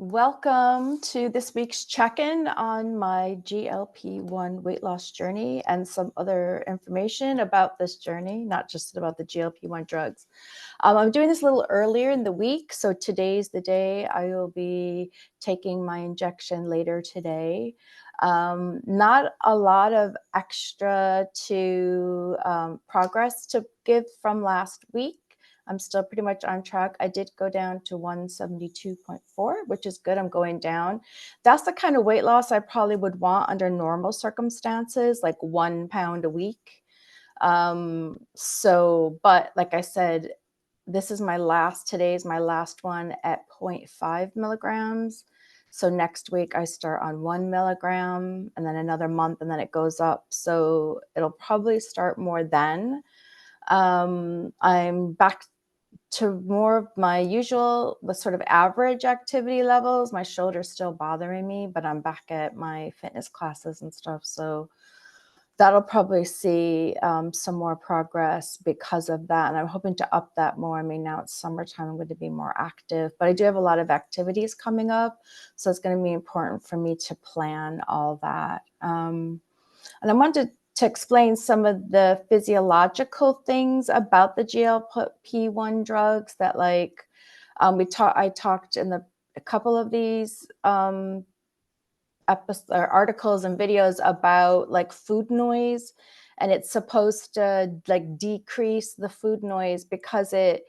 Welcome to this week's check-in on my GLP-1 weight loss journey and some other information about this journey, not just about the GLP-1 drugs. I'm doing this a little earlier in the week, so today's the day I will be taking my injection later today. Not a lot of extra to progress to give from last week. I'm still pretty much on track. I did go down to 172.4, which is good. I'm going down. That's the kind of weight loss I probably would want under normal circumstances, like 1 pound a week. But like I said, today's my last one at 0.5 milligrams. So next week I start on 1 milligram and then another month and then it goes up. So it'll probably start more then. I'm back to more of my usual, the sort of average activity levels. My shoulder's still bothering me, but I'm back at my fitness classes and stuff. So that'll probably see some more progress because of that. And I'm hoping to up that more. I mean, now it's summertime, I'm going to be more active, but I do have a lot of activities coming up. So it's going to be important for me to plan all that. And I wanted to explain some of the physiological things about the GLP-1 drugs that I talked in a couple of these articles and videos about like food noise, and it's supposed to like decrease the food noise because it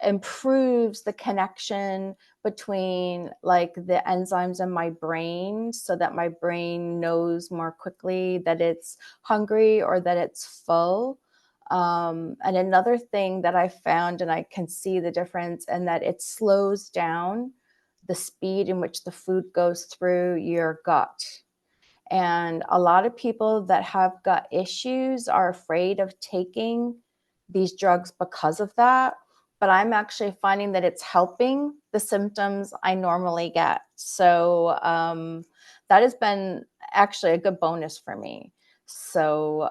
improves the connection between like the enzymes in my brain so that my brain knows more quickly that it's hungry or that it's full. And another thing that I found, and I can see the difference, and that it slows down the speed in which the food goes through your gut. And a lot of people that have gut issues are afraid of taking these drugs because of that. But I'm actually finding that it's helping the symptoms I normally get. So that has been actually a good bonus for me. So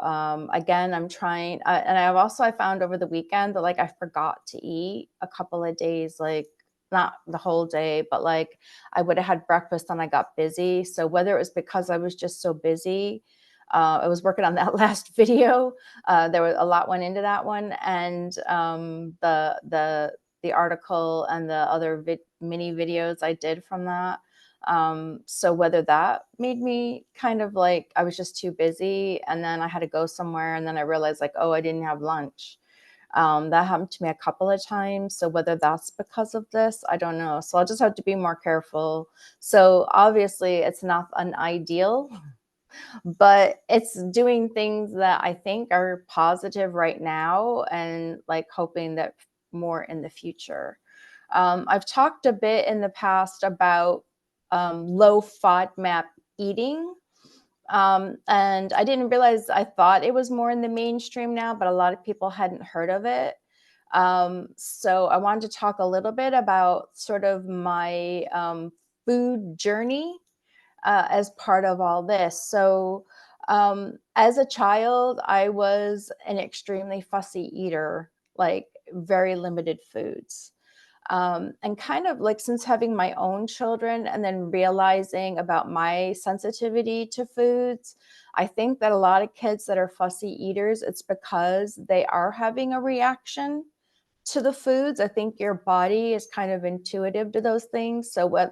again, I'm trying, and I found over the weekend that like I forgot to eat a couple of days, like not the whole day, but like I would have had breakfast and I got busy. So whether it was because I was just so busy, I was working on that last video. There was a lot went into that one, and the article and the other mini videos I did from that. So whether that made me kind of like I was just too busy, and then I had to go somewhere, and then I realized like, oh, I didn't have lunch. That happened to me a couple of times. So whether that's because of this, I don't know. So I'll just have to be more careful. So obviously it's not an ideal, but it's doing things that I think are positive right now and like hoping that more in the future. I've talked a bit in the past about low FODMAP eating. And I didn't realize, I thought it was more in the mainstream now, but a lot of people hadn't heard of it. So I wanted to talk a little bit about sort of my food journey as part of all this. So as a child, I was an extremely fussy eater, like very limited foods. And kind of like since having my own children and then realizing about my sensitivity to foods, I think that a lot of kids that are fussy eaters, it's because they are having a reaction to the foods. I think your body is kind of intuitive to those things. So one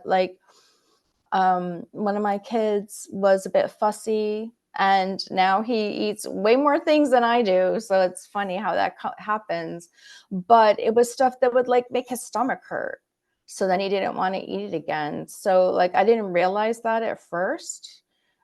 of my kids was a bit fussy, and now he eats way more things than I do. So it's funny how that happens. But it was stuff that would like make his stomach hurt. So then he didn't want to eat it again. So like I didn't realize that at first.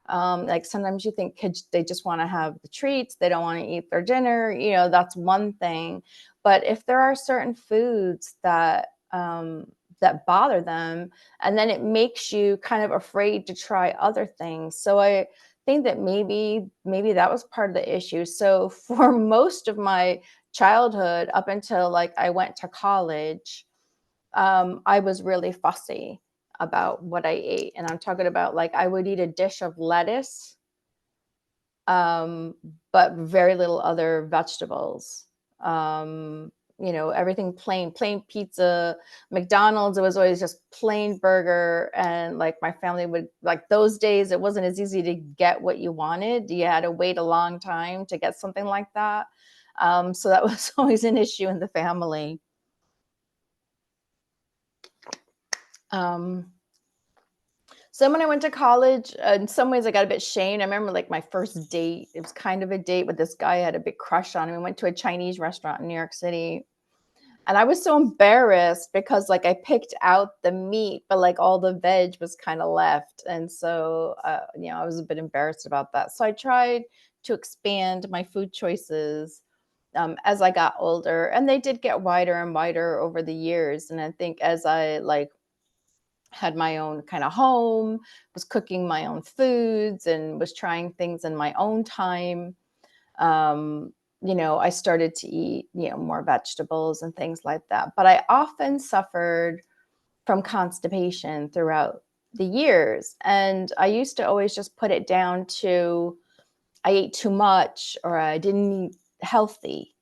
Like sometimes you think kids, they just want to have the treats. They don't want to eat their dinner. You know, that's one thing. But if there are certain foods that bother them, and then it makes you kind of afraid to try other things. So I think that maybe that was part of the issue. So for most of my childhood, up until like I went to college, I was really fussy about what I ate. And I'm talking about like I would eat a dish of lettuce, but very little other vegetables. you know, everything plain pizza, McDonald's, it was always just plain burger. And like my family would, like those days, it wasn't as easy to get what you wanted. You had to wait a long time to get something like that. So that was always an issue in the family. So when I went to college, in some ways I got a bit shamed. I remember like my first date, it was kind of a date with this guy I had a big crush on. We went to a Chinese restaurant in New York City. And I was so embarrassed because like I picked out the meat, but like all the veg was kind of left. And so, you know, I was a bit embarrassed about that. So I tried to expand my food choices as I got older, and they did get wider and wider over the years. And I think as I like had my own kind of home, was cooking my own foods and was trying things in my own time, um, you know, I started to eat, you know, more vegetables and things like that. But I often suffered from constipation throughout the years. And I used to always just put it down to I ate too much or I didn't eat healthy.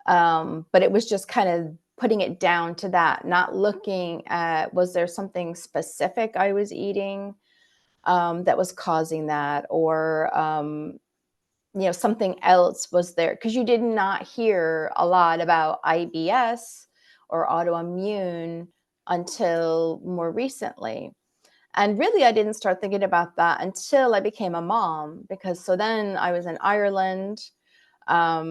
But it was just kind of putting it down to that, not looking at was there something specific I was eating that was causing that, or you know, something else was there, because you did not hear a lot about IBS or autoimmune until more recently. And really, I didn't start thinking about that until I became a mom, because so then I was in Ireland. I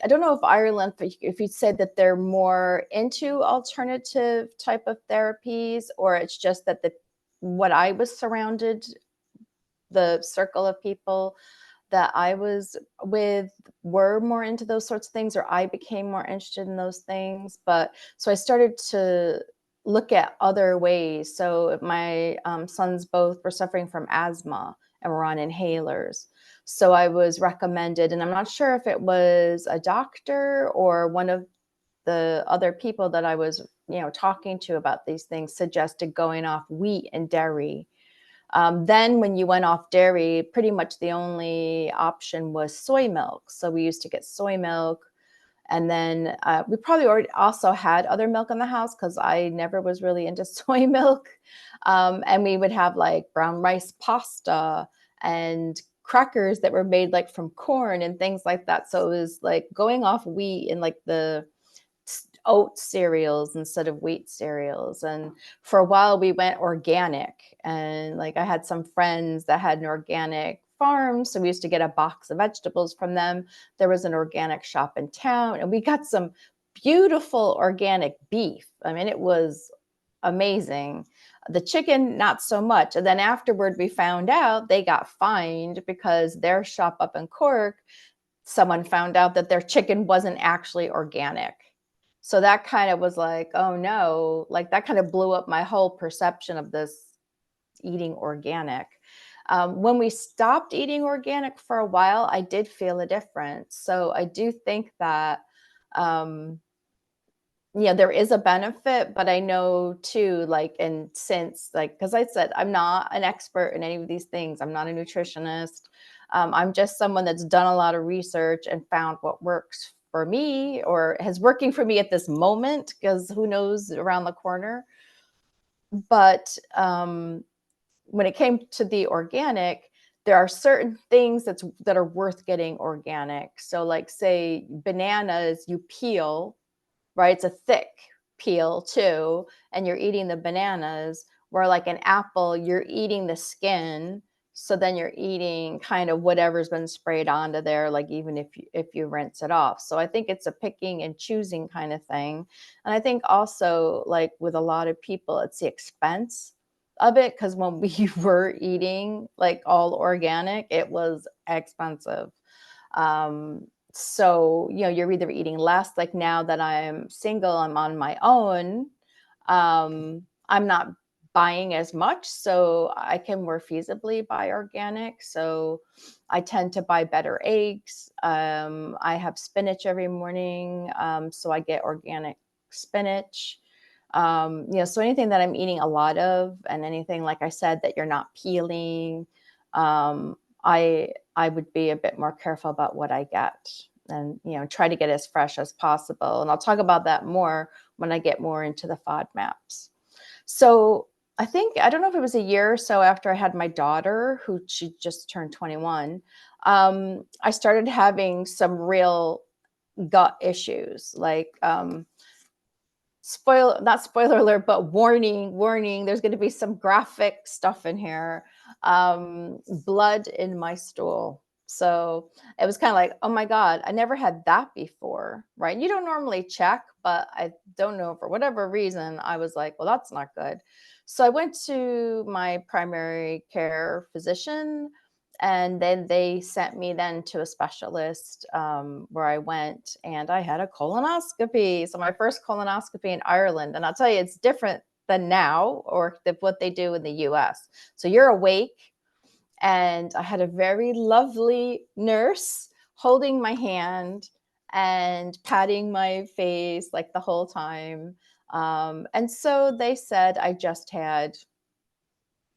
don't know if Ireland, if you'd say that they're more into alternative type of therapies, or it's just that what I was surrounded, the circle of people that I was with were more into those sorts of things, or I became more interested in those things. But so I started to look at other ways. So my sons both were suffering from asthma and were on inhalers. So I was recommended, and I'm not sure if it was a doctor or one of the other people that I was, you know, talking to about these things, suggested going off wheat and dairy. Then when you went off dairy, pretty much the only option was soy milk. So we used to get soy milk. And then we probably already also had other milk in the house, because I never was really into soy milk. And we would have like brown rice pasta and crackers that were made like from corn and things like that. So it was like going off wheat and like the oat cereals instead of wheat cereals. And for a while we went organic, and like I had some friends that had an organic farm, so we used to get a box of vegetables from them. There was an organic shop in town, and we got some beautiful organic beef. I mean, it was amazing. The chicken, not so much. And then afterward, we found out they got fined because their shop up in Cork, someone found out that their chicken wasn't actually organic. So that kind of was like, oh no, like that kind of blew up my whole perception of this eating organic. When we stopped eating organic for a while, I did feel a difference. So I do think that, yeah, there is a benefit, but I know too, like, and since like, because I said, I'm not an expert in any of these things. I'm not a nutritionist. I'm just someone that's done a lot of research and found what works for me or is working for me at this moment, because who knows around the corner. But when it came to the organic, there are certain things that are worth getting organic. So like say bananas, you peel, right? It's a thick peel too, and you're eating the bananas, where like an apple, you're eating the skin. So then you're eating kind of whatever's been sprayed onto there, like even if you rinse it off. So I think it's a picking and choosing kind of thing. And I think also like with a lot of people, it's the expense of it, because when we were eating like all organic, it was expensive. So, you know, you're either eating less, like now that I'm single, I'm on my own. I'm not buying as much, so I can more feasibly buy organic. So I tend to buy better eggs. I have spinach every morning, so I get organic spinach. You know, so anything that I'm eating a lot of, and anything, like I said, that you're not peeling, I would be a bit more careful about what I get. and, you know, try to get as fresh as possible. And I'll talk about that more when I get more into the FODMAPs. So I think, I don't know if it was a year or so after I had my daughter, who she just turned 21, I started having some real gut issues, like, not spoiler alert, but warning, there's going to be some graphic stuff in here. Blood in my stool. So it was kind of like, oh my God, I never had that before, right? You don't normally check, but I don't know, for whatever reason, I was like, well, that's not good. So I went to my primary care physician, and then they sent me then to a specialist, where I went and I had a colonoscopy. So my first colonoscopy in Ireland. And I'll tell you, it's different than now, or what they do in the US. So you're awake, and I had a very lovely nurse holding my hand and patting my face like the whole time. And so they said I just had,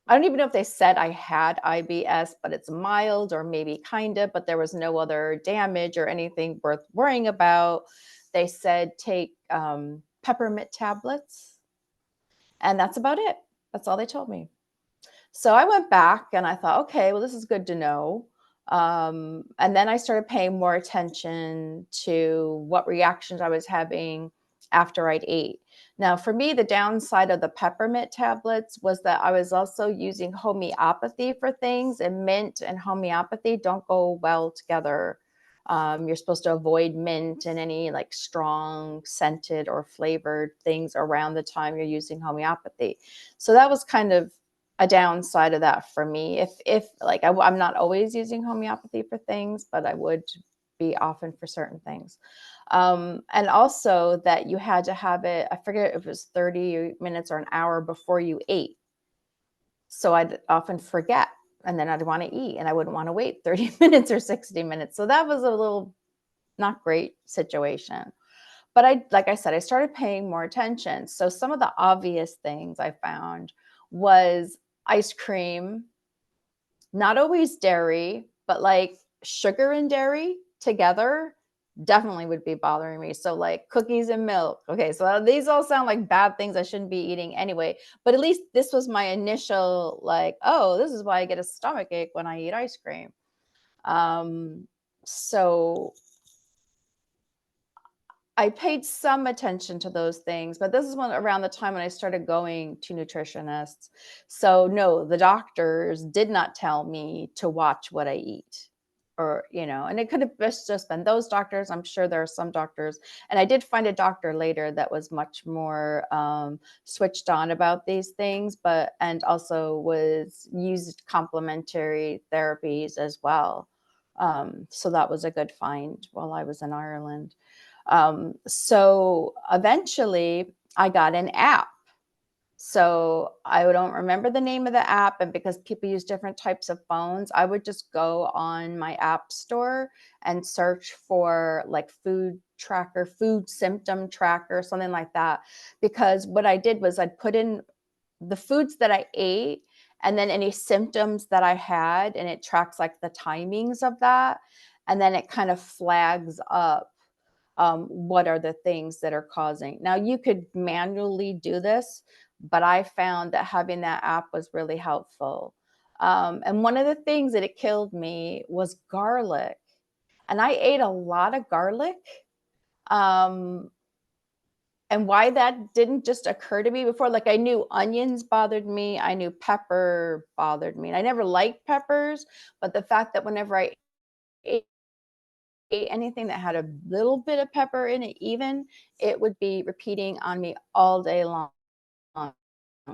I don't even know if they said I had IBS, but it's mild or maybe kind of, but there was no other damage or anything worth worrying about. They said take peppermint tablets, and that's about it. That's all they told me. So I went back and I thought, okay, well, this is good to know. And then I started paying more attention to what reactions I was having after I'd ate. Now, for me, the downside of the peppermint tablets was that I was also using homeopathy for things, and mint and homeopathy don't go well together. You're supposed to avoid mint and any like strong scented or flavored things around the time you're using homeopathy. So that was kind of a downside of that for me. If like I'm not always using homeopathy for things, but I would be often for certain things. And also that you had to have it, I forget if it was 30 minutes or an hour before you ate. So I'd often forget, and then I'd want to eat, and I wouldn't want to wait 30 minutes or 60 minutes. So that was a little not great situation. But like I said, I started paying more attention. So some of the obvious things I found was ice cream, not always dairy, but like sugar and dairy together definitely would be bothering me. So like cookies and milk. Okay, so these all sound like bad things I shouldn't be eating anyway. But at least this was my initial like, oh, this is why I get a stomach ache when I eat ice cream. So I paid some attention to those things, but this is around the time when I started going to nutritionists. So no, the doctors did not tell me to watch what I eat, or, you know, and it could have just been those doctors. I'm sure there are some doctors, and I did find a doctor later that was much more switched on about these things, and also used complementary therapies as well. So that was a good find while I was in Ireland. So eventually I got an app. So I don't remember the name of the app. And because people use different types of phones, I would just go on my app store and search for like food tracker, food symptom tracker, something like that. Because what I did was I'd put in the foods that I ate and then any symptoms that I had, and it tracks like the timings of that. And then it kind of flags up what are the things that are causing. Now, you could manually do this, but I found that having that app was really helpful. And one of the things that it killed me was garlic. And I ate a lot of garlic. And why that didn't just occur to me before, like I knew onions bothered me, I knew pepper bothered me. And I never liked peppers, but the fact that whenever I ate anything that had a little bit of pepper in it, even, it would be repeating on me all day long.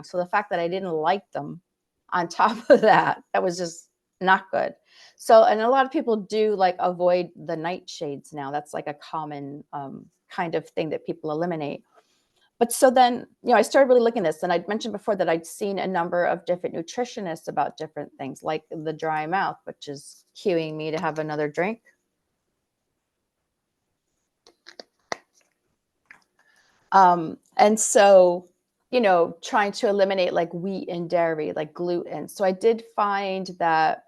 So the fact that I didn't like them on top of that, that was just not good. So, and a lot of people do like avoid the nightshades now. That's like a common kind of thing that people eliminate. But so then, you know, I started really looking at this, and I'd mentioned before that I'd seen a number of different nutritionists about different things, like the dry mouth, which is cueing me to have another drink. And so, you know, trying to eliminate like wheat and dairy, like gluten. So I did find that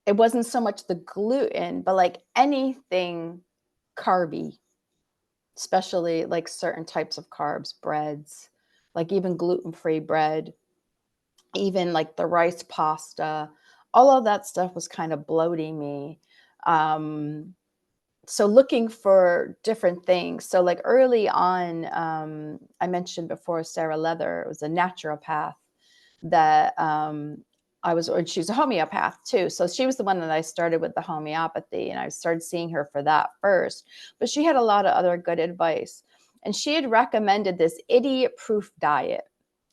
it wasn't so much the gluten, but like anything carby, especially like certain types of carbs, breads, like even gluten-free bread, even like the rice pasta, all of that stuff was kind of bloating me. So looking for different things. So like early on, I mentioned before Sarah Leather was a naturopath that I was, or she's a homeopath too. So she was the one that I started with the homeopathy, and I started seeing her for that first. But she had a lot of other good advice. And she had recommended this idiot-proof diet.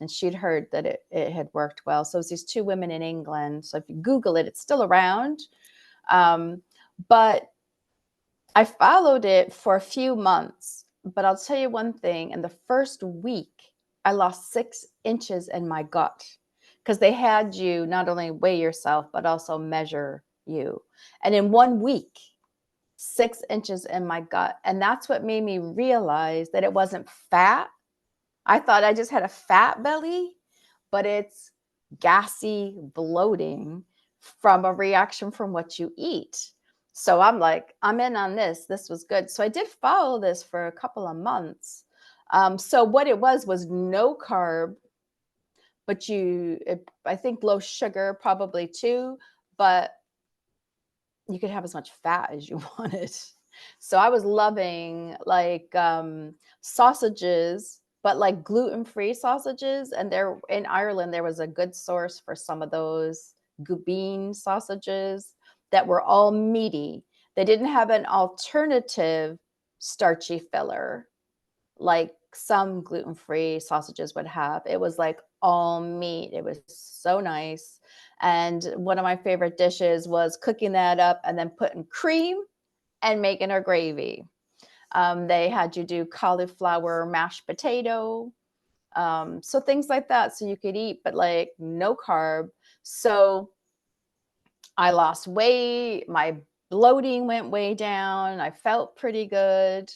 And she'd heard that it had worked well. So it was these two women in England. So if you Google it, it's still around. But I followed it for a few months. But I'll tell you one thing, in the first week, I lost 6 inches in my gut because they had you not only weigh yourself, but also measure you. And in 1 week, 6 inches in my gut. And that's what made me realize that it wasn't fat. I thought I just had a fat belly, but it's gassy bloating from a reaction from what you eat. So I'm like, I'm in on this. This was good. So I did follow this for a couple of months. So what it was no carb, but I think low sugar probably too, but you could have as much fat as you wanted. So I was loving like sausages, but like gluten-free sausages. And there in Ireland, there was a good source for some of those bean sausages that were all meaty. They didn't have an alternative starchy filler like some gluten-free sausages would have. It was like all meat. It was so nice. And one of my favorite dishes was cooking that up and then putting cream and making a gravy. They had you do cauliflower mashed potato. So things like that. So you could eat, but like no carb. So I lost weight. My bloating went way down. I felt pretty good.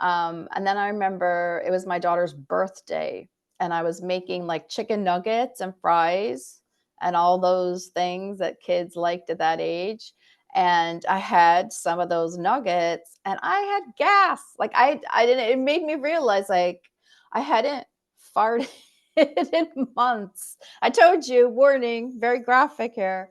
And then I remember it was my daughter's birthday, and I was making like chicken nuggets and fries and all those things that kids liked at that age. And I had some of those nuggets and I had gas. Like I didn't, it made me realize like I hadn't farted in months. I told you, warning, very graphic here,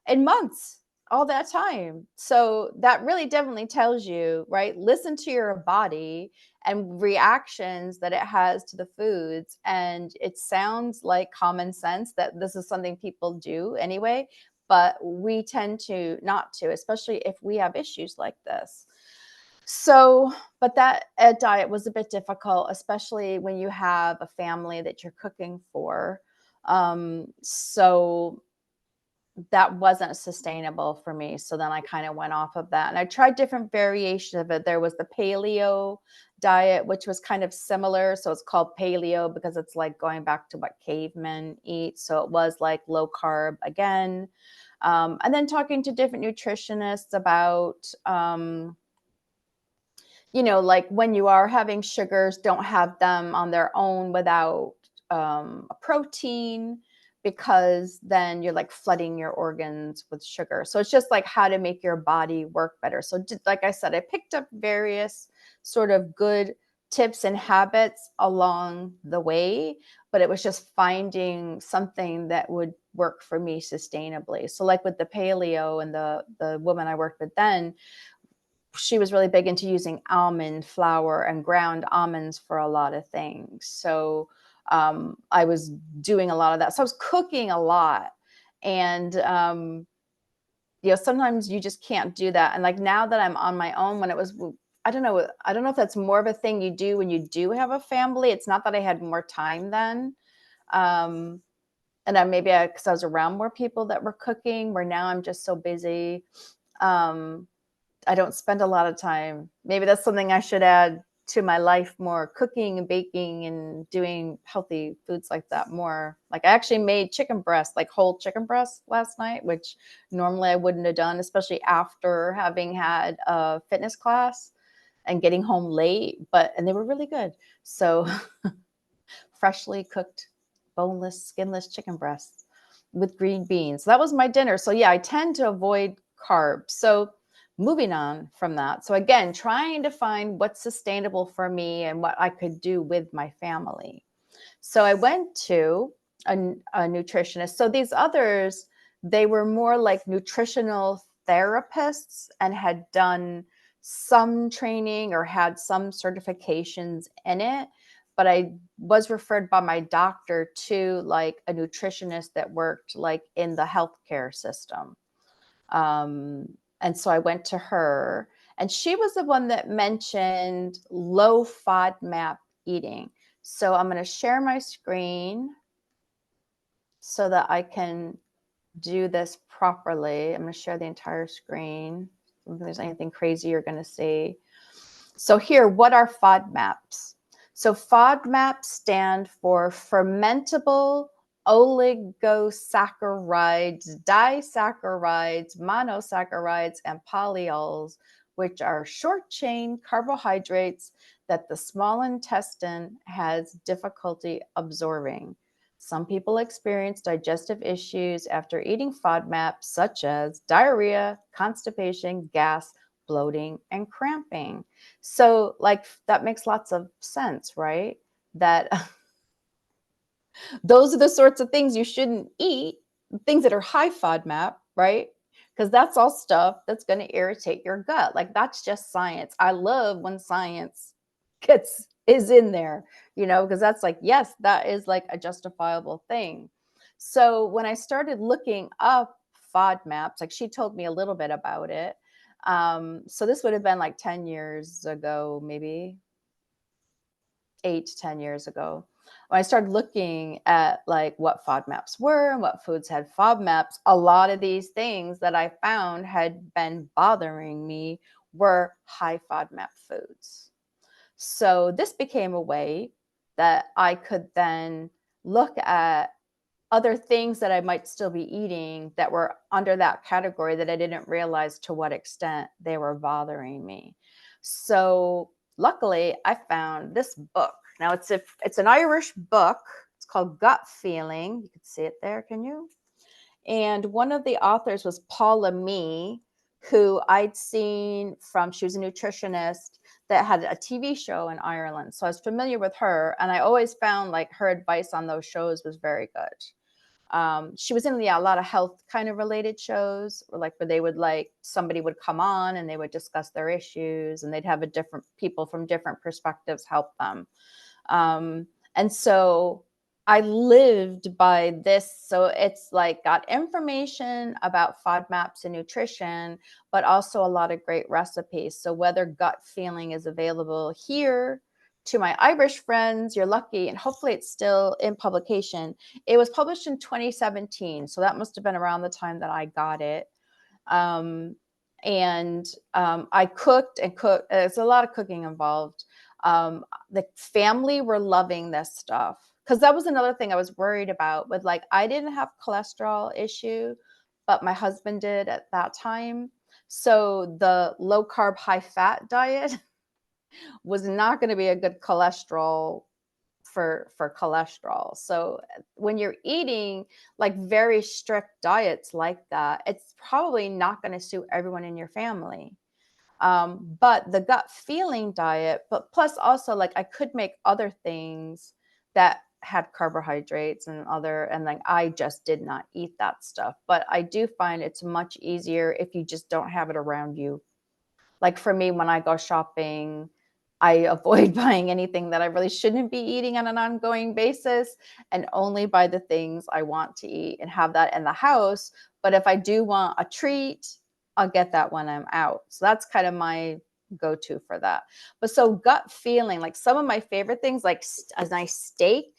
in months, all that time. So that really definitely tells you, right? Listen to your body and reactions that it has to the foods. And it sounds like common sense that this is something people do anyway, but we tend to not to, especially if we have issues like this. So, but that diet was a bit difficult, especially when you have a family that you're cooking for. So that wasn't sustainable for me. So then I kind of went off of that. And I tried different variations of it. There was the paleo diet, which was kind of similar. So it's called paleo because it's like going back to what cavemen eat. So it was like low carb again. And then talking to different nutritionists about, like when you are having sugars, don't have them on their own without a protein, because then you're like flooding your organs with sugar. So it's just like how to make your body work better. So like I said, I picked up various sort of good tips and habits along the way, but it was just finding something that would work for me sustainably. So like with the paleo and the woman I worked with then, she was really big into using almond flour and ground almonds for a lot of things. So I was doing a lot of that. So I was cooking a lot. And, sometimes you just can't do that. And like now that I'm on my own, when it was, I don't know if that's more of a thing you do when you do have a family. It's not that I had more time then. And then because I was around more people that were cooking, where now I'm just so busy. I don't spend a lot of time. Maybe that's something I should add to my life more, cooking and baking and doing healthy foods like that more. Like I actually made chicken breast, like whole chicken breast last night, which normally I wouldn't have done, especially after having had a fitness class and getting home late, and they were really good. So freshly cooked, boneless, skinless chicken breasts. with green beans. That was my dinner. So yeah, I tend to avoid carbs. So moving on from that. So again, trying to find what's sustainable for me and what I could do with my family. So I went to a nutritionist. So these others, they were more like nutritional therapists and had done some training or had some certifications in it. But I was referred by my doctor to like a nutritionist that worked like in the healthcare system. Um, and so I went to her, and she was the one that mentioned low FODMAP eating. So I'm going to share my screen so that I can do this properly. I'm going to share the entire screen. If there's anything crazy you're going to see. So here, what are FODMAPs? So FODMAPs stand for fermentable oligosaccharides, disaccharides, monosaccharides, and polyols, which are short-chain carbohydrates that the small intestine has difficulty absorbing. Some people experience digestive issues after eating FODMAPs, such as diarrhea, constipation, gas, bloating, and cramping. So like that makes lots of sense, right? That those are the sorts of things you shouldn't eat, things that are high FODMAP, right? Because that's all stuff that's going to irritate your gut. Like that's just science. I love when science is in there, you know, because that's like, yes, that is like a justifiable thing. So when I started looking up FODMAPs, like she told me a little bit about it. So this would have been like 10 years ago, maybe 8 to 10 years ago. When I started looking at like what FODMAPs were and what foods had FODMAPs, a lot of these things that I found had been bothering me were high FODMAP foods. So this became a way that I could then look at other things that I might still be eating that were under that category that I didn't realize to what extent they were bothering me. So luckily, I found this book. Now it's an Irish book. It's called Gut Feeling. You can see it there, can you? And one of the authors was Paula Mee, who I'd seen from, she was a nutritionist that had a TV show in Ireland. So I was familiar with her, and I always found like her advice on those shows was very good. She was in a lot of health kind of related shows, or like where they would like somebody would come on and they would discuss their issues, and they'd have a different people from different perspectives help them. And so I lived by this. So it's like got information about FODMAPs and nutrition, but also a lot of great recipes. So whether Gut Feeling is available here to my Irish friends, you're lucky, and hopefully it's still in publication. It was published in 2017, so that must have been around the time that I got it. I cooked and cooked. There's a lot of cooking involved. The family were loving this stuff because that was another thing I was worried about with like, I didn't have cholesterol issue, but my husband did at that time. So the low carb, high fat diet was not going to be a good cholesterol for cholesterol. So when you're eating like very strict diets like that, it's probably not going to suit everyone in your family. But the Gut Feeling diet, but plus also like I could make other things that had carbohydrates and like I just did not eat that stuff. But I do find it's much easier if you just don't have it around you. Like for me, when I go shopping, I avoid buying anything that I really shouldn't be eating on an ongoing basis, and only buy the things I want to eat and have that in the house. But if I do want a treat, I'll get that when I'm out. So that's kind of my go-to for that. But so Gut Feeling, like some of my favorite things, like a nice steak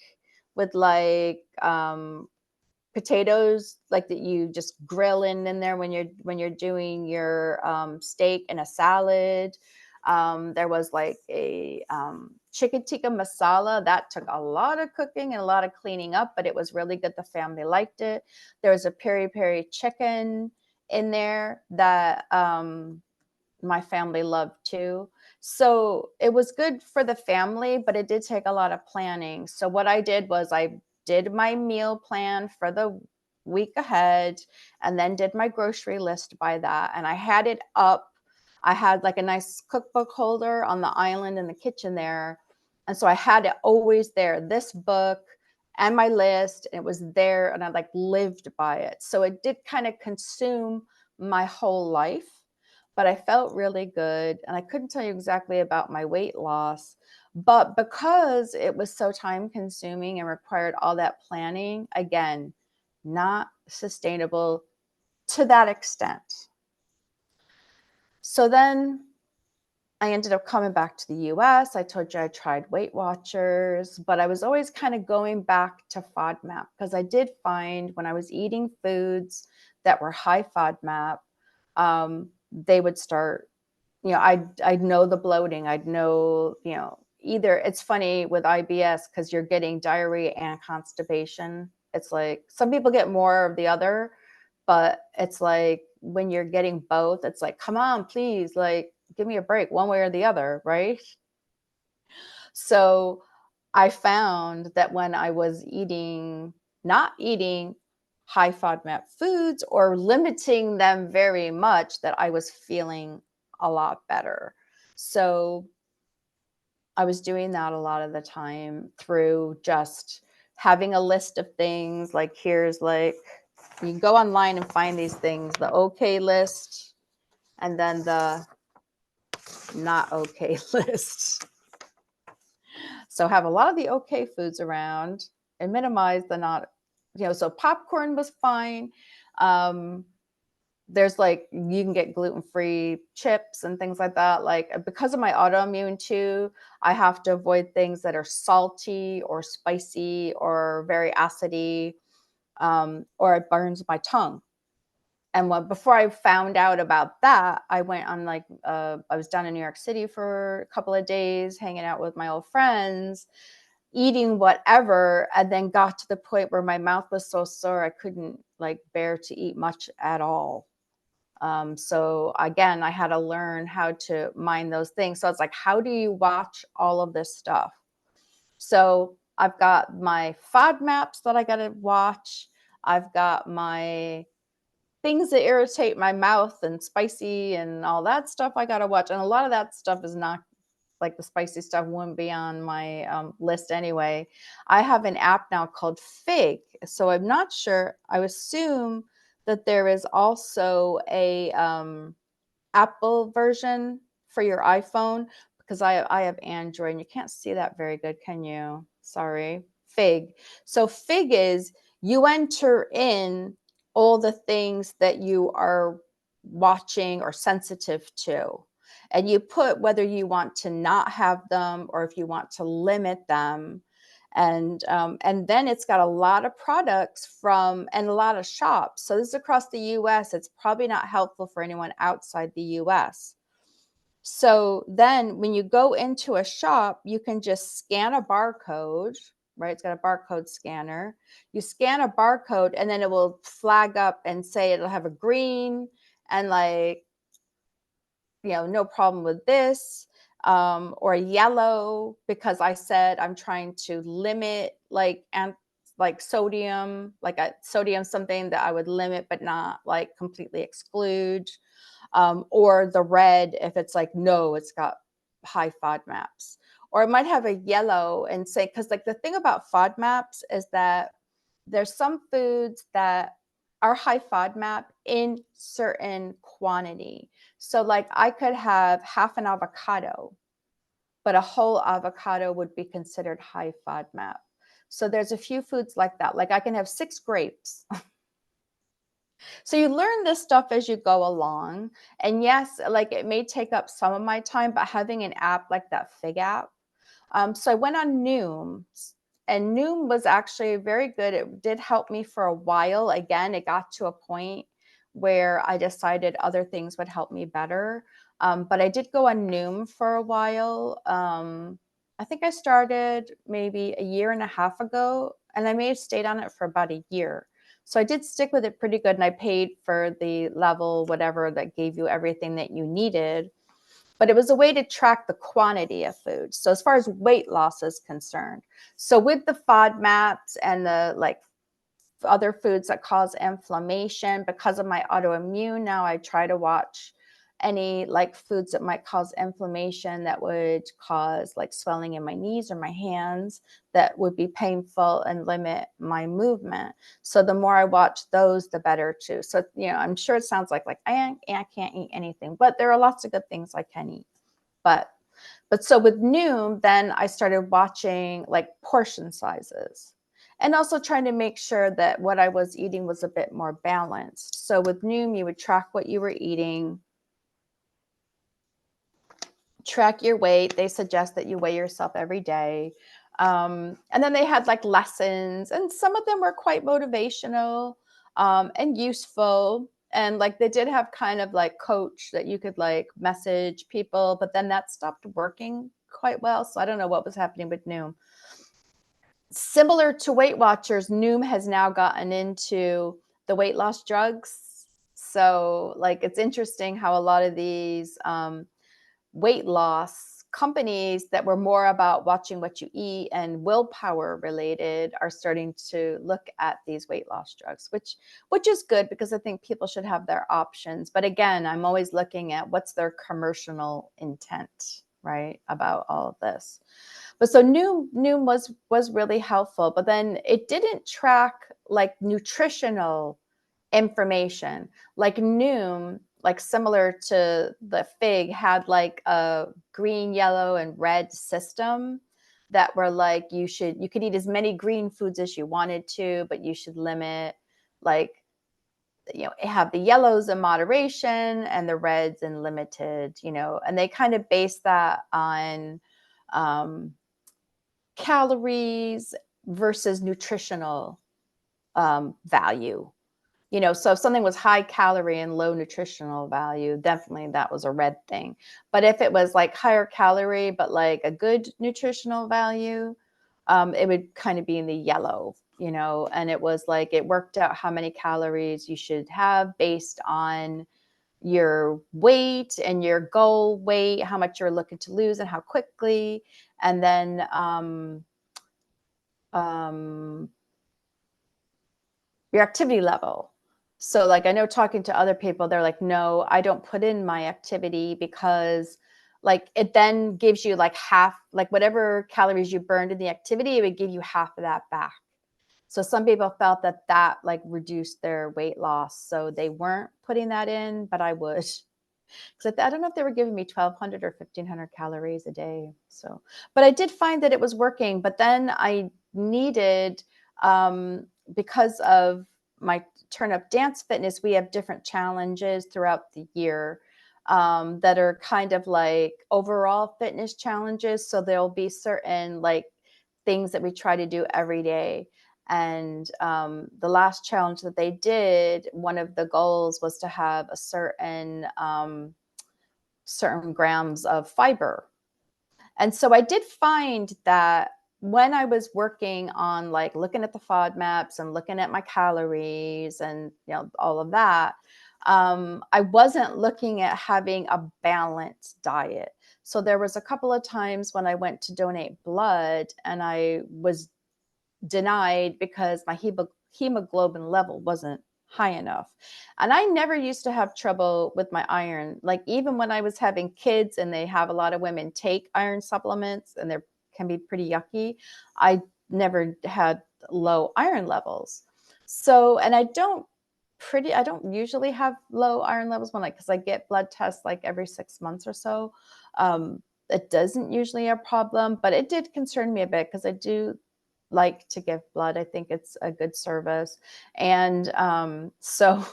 with like potatoes, like that you just grill in there when you're doing your steak, and a salad. There was like a chicken tikka masala that took a lot of cooking and a lot of cleaning up, but it was really good. The family liked it. There was a peri peri chicken in there that my family loved too. So it was good for the family, but it did take a lot of planning. So what I did was I did my meal plan for the week ahead and then did my grocery list by that. And I had it up. I had like a nice cookbook holder on the island in the kitchen there. And so I had it always there, this book and my list, and it was there, and I like lived by it. So it did kind of consume my whole life, but I felt really good. And I couldn't tell you exactly about my weight loss, but because it was so time consuming and required all that planning, again, not sustainable to that extent. So then I ended up coming back to the US. I told you I tried Weight Watchers, but I was always kind of going back to FODMAP because I did find when I was eating foods that were high FODMAP, they would start, I'd know the bloating. I'd know, either it's funny with IBS because you're getting diarrhea and constipation. It's like some people get more of the other, but it's like when you're getting both, it's like, come on, please, like, give me a break one way or the other, right? So I found that when I was not eating high FODMAP foods or limiting them very much, that I was feeling a lot better. So I was doing that a lot of the time through just having a list of things. Like here's like, you can go online and find these things, the okay list, and then the not okay list. So have a lot of the okay foods around and minimize the not, so popcorn was fine. There's like, you can get gluten-free chips and things like that. Like because of my autoimmune too, I have to avoid things that are salty or spicy or very acidy, or it burns my tongue. And before I found out about that, I went on like, I was down in New York City for a couple of days, hanging out with my old friends, eating whatever, and then got to the point where my mouth was so sore, I couldn't like bear to eat much at all. So again, I had to learn how to mind those things. So it's like, how do you watch all of this stuff? So I've got my FODMAPs that I got to watch. I've got my things that irritate my mouth and spicy and all that stuff I got to watch. And a lot of that stuff is not, like the spicy stuff wouldn't be on my list anyway. I have an app now called Fig. So I'm not sure. I assume that there is also a Apple version for your iPhone, because I have Android and you can't see that very good, can you? Sorry. Fig. So Fig is, you enter in all the things that you are watching or sensitive to, and you put whether you want to not have them or if you want to limit them. And then it's got a lot of products and a lot of shops. So this is across the US. It's probably not helpful for anyone outside the US. So then when you go into a shop, you can just scan a barcode, right? It's got a barcode scanner. You scan a barcode and then it will flag up and say, it'll have a green and like, no problem with this, or yellow because I said I'm trying to limit like sodium, sodium, something that I would limit but not like completely exclude, or the red if it's like, no, it's got high FODMAPs. Or it might have a yellow and say, because like the thing about FODMAPs is that there's some foods that are high FODMAP in certain quantity. So like I could have half an avocado, but a whole avocado would be considered high FODMAP. So there's a few foods like that. Like I can have 6 grapes. So you learn this stuff as you go along. And yes, like it may take up some of my time, but having an app like that Fig app. So I went on Noom, and Noom was actually very good. It did help me for a while. Again, it got to a point where I decided other things would help me better. But I did go on Noom for a while. I think I started maybe a year and a half ago, and I may have stayed on it for about a year. So I did stick with it pretty good, and I paid for the level, whatever, that gave you everything that you needed. But it was a way to track the quantity of food. So as far as weight loss is concerned. So with the FODMAPs and the like other foods that cause inflammation. Because of my autoimmune now, I try to watch any like foods that might cause inflammation, that would cause like swelling in my knees or my hands, that would be painful and limit my movement. So the more I watch those, the better too. So, I'm sure it sounds like I can't eat anything, but there are lots of good things I can eat. But so with Noom, then I started watching like portion sizes, and also trying to make sure that what I was eating was a bit more balanced. So with Noom, you would track what you were eating, track your weight. They suggest that you weigh yourself every day. And then they had like lessons, and some of them were quite motivational and useful. And like they did have kind of like coach that you could like message people, but then that stopped working quite well. So I don't know what was happening with Noom. Similar to Weight Watchers, Noom has now gotten into the weight loss drugs. So like it's interesting how a lot of these weight loss companies that were more about watching what you eat and willpower related are starting to look at these weight loss drugs, which is good, because I think people should have their options. But again, I'm always looking at what's their commercial intent, right, about all of this. But so Noom was really helpful, but then it didn't track like nutritional information. Like Noom, like similar to the Fig, had like a green, yellow, and red system that were like you could eat as many green foods as you wanted to, but you should limit, like, have the yellows in moderation and the reds in limited, and they kind of base that on calories versus nutritional value. So if something was high calorie and low nutritional value, definitely that was a red thing. But if it was like higher calorie, but like a good nutritional value, it would kind of be in the yellow, and it was like, it worked out how many calories you should have based on your weight and your goal weight, how much you're looking to lose and how quickly. And then, your activity level. So like, I know talking to other people, they're like, no, I don't put in my activity, because like it then gives you like half, like whatever calories you burned in the activity, it would give you half of that back. So some people felt that like reduced their weight loss. So they weren't putting that in, but I would. Because I don't know if they were giving me 1,200 or 1,500 calories a day. So, but I did find that it was working. But then I needed, because of my Turn Up Dance Fitness, we have different challenges throughout the year that are kind of like overall fitness challenges. So there'll be certain like things that we try to do every day. And the last challenge that they did, one of the goals was to have a certain grams of fiber. And so I did find that when I was working on like looking at the FODMAPs and looking at my calories and all of that, I wasn't looking at having a balanced diet. So there was a couple of times when I went to donate blood and I was denied because my hemoglobin level wasn't high enough. And I never used to have trouble with my iron. Like even when I was having kids, and they have a lot of women take iron supplements and they can be pretty yucky, I never had low iron levels. So, and I don't usually have low iron levels because I get blood tests like every 6 months or so. It doesn't usually a problem, but it did concern me a bit because I do like to give blood. I think it's a good service. And so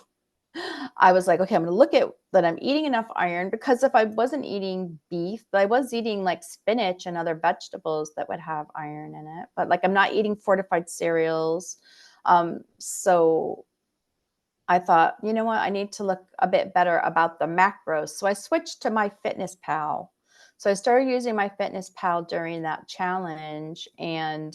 I was like, okay, I'm going to look at that I'm eating enough iron, because if I wasn't eating beef, but I was eating like spinach and other vegetables that would have iron in it. But like I'm not eating fortified cereals. So I thought, you know what, I need to look a bit better about the macros. So I switched to MyFitnessPal. So I started using MyFitnessPal during that challenge. And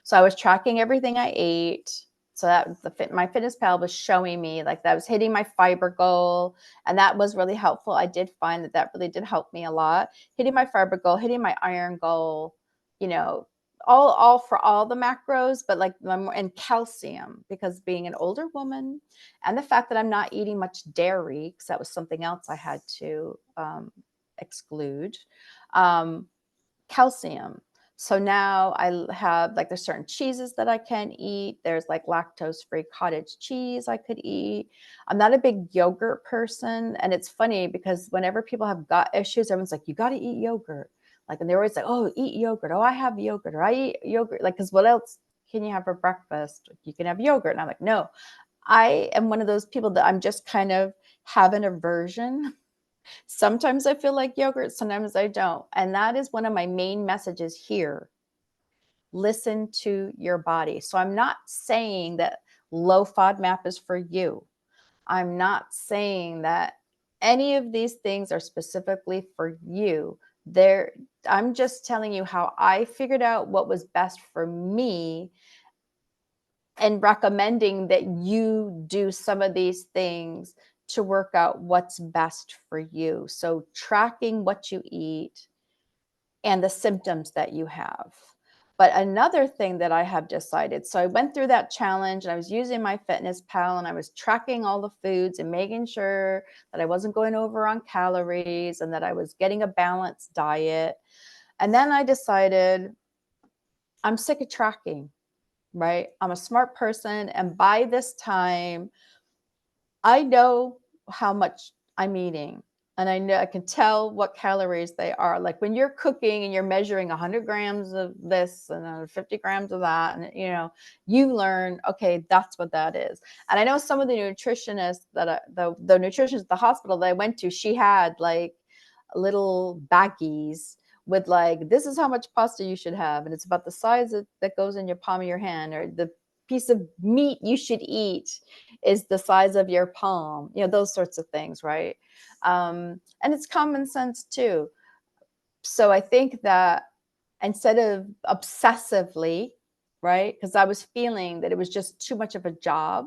so I was tracking everything I ate. So that MyFitnessPal was showing me like that I was hitting my fiber goal. And that was really helpful. I did find that really did help me a lot. Hitting my fiber goal, hitting my iron goal, all for all the macros, but like and calcium, because being an older woman and the fact that I'm not eating much dairy, because that was something else I had to exclude. Calcium. So now I have like, there's certain cheeses that I can eat. There's like lactose-free cottage cheese I could eat. I'm not a big yogurt person. And it's funny because whenever people have gut issues, everyone's like, you got to eat yogurt. Like, and they're always like, oh, eat yogurt. Oh, I have yogurt, or I eat yogurt. Like, because what else can you have for breakfast? You can have yogurt. And I'm like, no, I am one of those people that I'm just kind of have an aversion. Sometimes I feel like yogurt, sometimes I don't. And that is one of my main messages here. Listen to your body. So I'm not saying that low FODMAP is for you. I'm not saying that any of these things are specifically for you. I'm just telling you how I figured out what was best for me, and recommending that you do some of these things to work out what's best for you. So tracking what you eat and the symptoms that you have. But another thing that I have decided, so I went through that challenge and I was using my Fitness Pal and I was tracking all the foods and making sure that I wasn't going over on calories and that I was getting a balanced diet. And then I decided I'm sick of tracking, right? I'm a smart person. And by this time, I know how much I'm eating, and I know I can tell what calories they are. Like when you're cooking and you're measuring 100 grams of this and 50 grams of that, and you learn, okay, that's what that is. And I know some of the nutritionists that the nutritionist at the hospital that I went to, she had like little baggies with like, this is how much pasta you should have, and it's about the size that goes in your palm of your hand, or the piece of meat you should eat is the size of your palm, those sorts of things, right? And it's common sense too. So I think that instead of obsessively, right, because I was feeling that it was just too much of a job,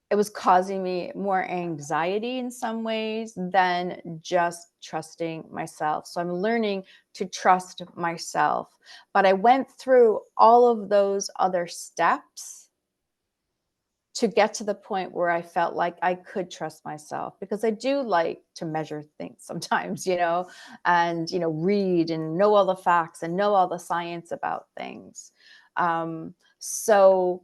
it was causing me more anxiety in some ways than just trusting myself. So I'm learning to trust myself. But I went through all of those other steps to get to the point where I felt like I could trust myself, because I do like to measure things sometimes, and, read and know all the facts and know all the science about things. So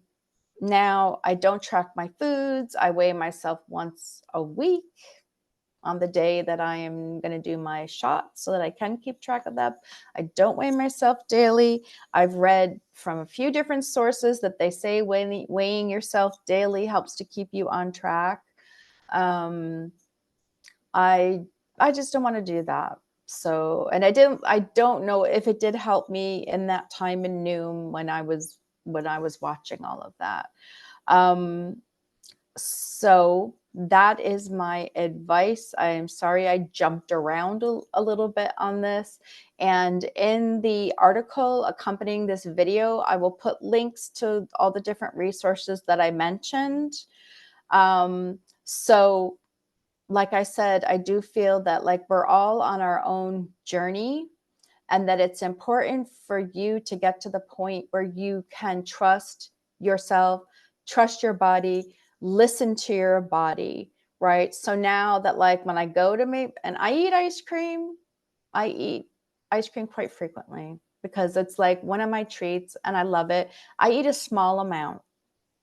now I don't track my foods. I weigh myself once a week on the day that I am going to do my shot so that I can keep track of that. I don't weigh myself daily. I've read from a few different sources that they say weighing yourself daily helps to keep you on track. I just don't want to do that. So, and I don't know if it did help me in that time in Noom when I was watching all of that. So that is my advice. I am sorry I jumped around a little bit on this. And in the article accompanying this video, I will put links to all the different resources that I mentioned. So like I said, I do feel that like we're all on our own journey, and that it's important for you to get to the point where you can trust yourself, trust your body, listen to your body, right? So now that like when I go to and I eat ice cream quite frequently because it's like one of my treats and I love it. I eat a small amount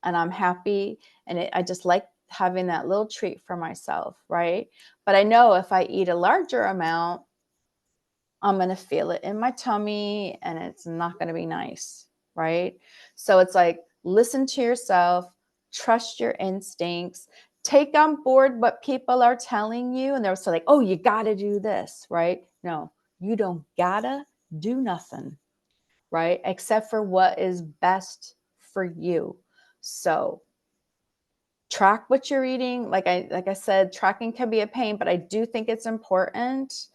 and I'm happy, and I just like having that little treat for myself, right? But I know if I eat a larger amount, I'm going to feel it in my tummy and it's not going to be nice, right? So it's like, listen to yourself, trust your instincts, take on board what people are telling you. And they're so like, oh, you got to do this, right? No, you don't gotta do nothing, right? Except for what is best for you. So track what you're eating. Like I said, tracking can be a pain, but I do think it's important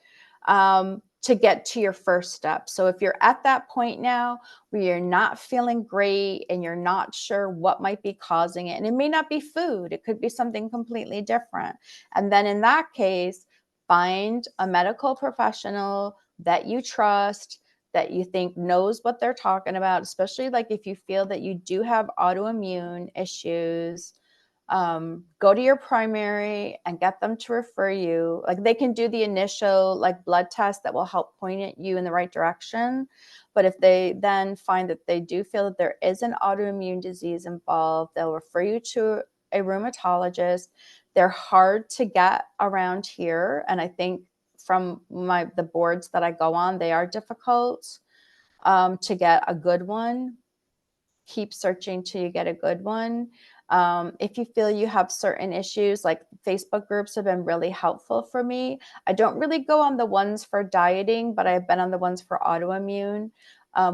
to get to your first step. So if you're at that point now where you're not feeling great and you're not sure what might be causing it, and it may not be food, it could be something completely different. And then in that case, find a medical professional that you trust, that you think knows what they're talking about, especially like if you feel that you do have autoimmune issues. Go to your primary and get them to refer you. Like they can do the initial like blood test that will help point you in the right direction. But if they then find that they do feel that there is an autoimmune disease involved, they'll refer you to a rheumatologist. They're hard to get around here. And I think from the boards that I go on, they are difficult to get a good one. Keep searching till you get a good one. If you feel you have certain issues, like Facebook groups have been really helpful for me. I don't really go on the ones for dieting, but I've been on the ones for autoimmune.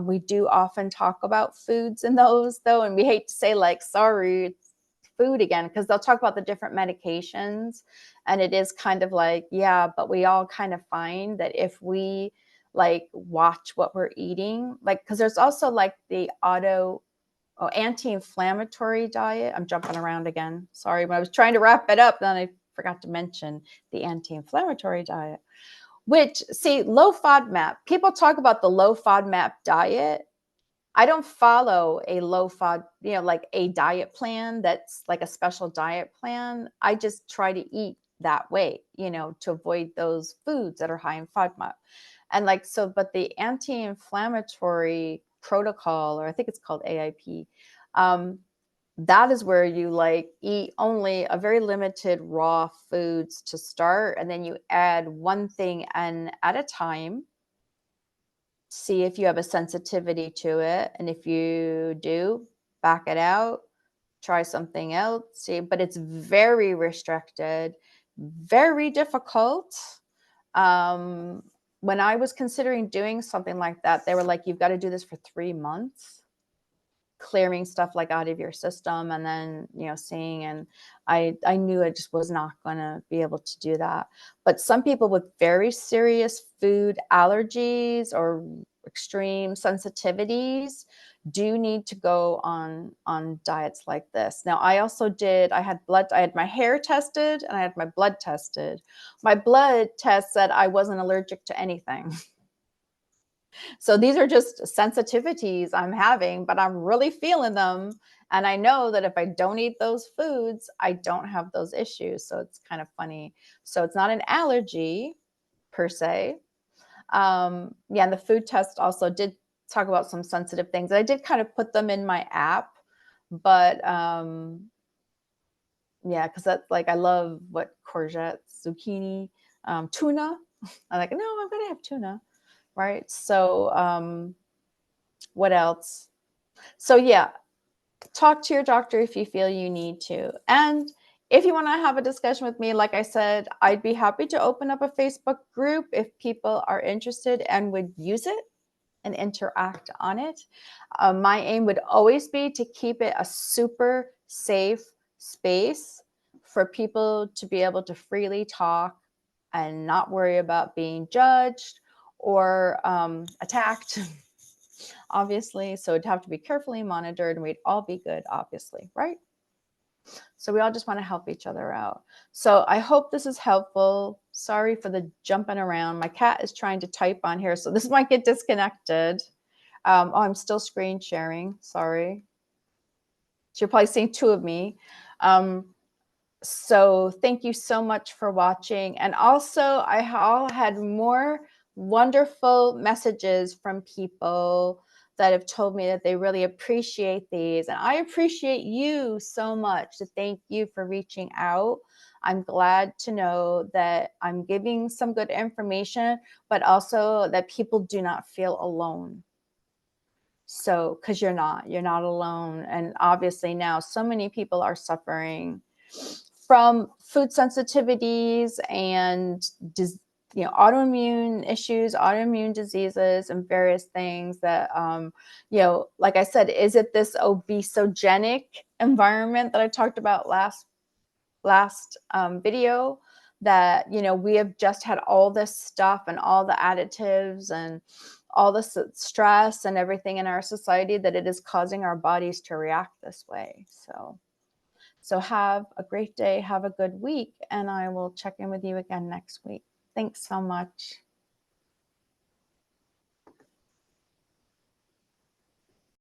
We do often talk about foods in those though, and we hate to say like, sorry, it's food again, because they'll talk about the different medications. And it is kind of like, yeah, but we all kind of find that if we like watch what we're eating, like, because there's also like the anti-inflammatory diet. I'm jumping around again. Sorry, when I was trying to wrap it up, then I forgot to mention the anti-inflammatory diet, which, see, low FODMAP. People talk about the low FODMAP diet. I don't follow a low FOD, like a diet plan that's like a special diet plan. I just try to eat that way, to avoid those foods that are high in FODMAP. And like, so, but the anti-inflammatory protocol, or I think it's called AIP, that is where you like eat only a very limited raw foods to start. And then you add one thing at a time, see if you have a sensitivity to it. And if you do, back it out, try something else, see, but it's very restricted, very difficult. When I was considering doing something like that, they were like, you've got to do this for 3 months, clearing stuff like out of your system, and then, seeing, and I knew I just was not going to be able to do that. But some people with very serious food allergies or extreme sensitivities do need to go on diets like this. Now, I had my hair tested and I had my blood tested. My blood test said I wasn't allergic to anything. So these are just sensitivities I'm having, but I'm really feeling them. And I know that if I don't eat those foods, I don't have those issues. So it's kind of funny. So it's not an allergy per se. And the food test also did talk about some sensitive things. I did kind of put them in my app, but because that's like, I love courgettes, zucchini, tuna. I'm like, no, I'm going to have tuna. Right. So, what else? So yeah, talk to your doctor if you feel you need to. And if you want to have a discussion with me, like I said, I'd be happy to open up a Facebook group if people are interested and would use it and interact on it. My aim would always be to keep it a super safe space for people to be able to freely talk and not worry about being judged or attacked, obviously. So it'd have to be carefully monitored, and we'd all be good, obviously, right? So we all just want to help each other out. So I hope this is helpful. Sorry for the jumping around. My cat is trying to type on here, so this might get disconnected. I'm still screen sharing. Sorry. So you're probably seeing 2 of me. So thank you so much for watching. And also, I all had more wonderful messages from people that have told me that they really appreciate these. And I appreciate you so much. So thank you for reaching out. I'm glad to know that I'm giving some good information, but also that people do not feel alone. So, because you're not alone. And obviously now so many people are suffering from food sensitivities and autoimmune issues, autoimmune diseases, and various things that, like I said, is it this obesogenic environment that I talked about last video, that, we have just had all this stuff and all the additives and all the stress and everything in our society, that it is causing our bodies to react this way. So have a great day, have a good week, and I will check in with you again next week. Thanks so much.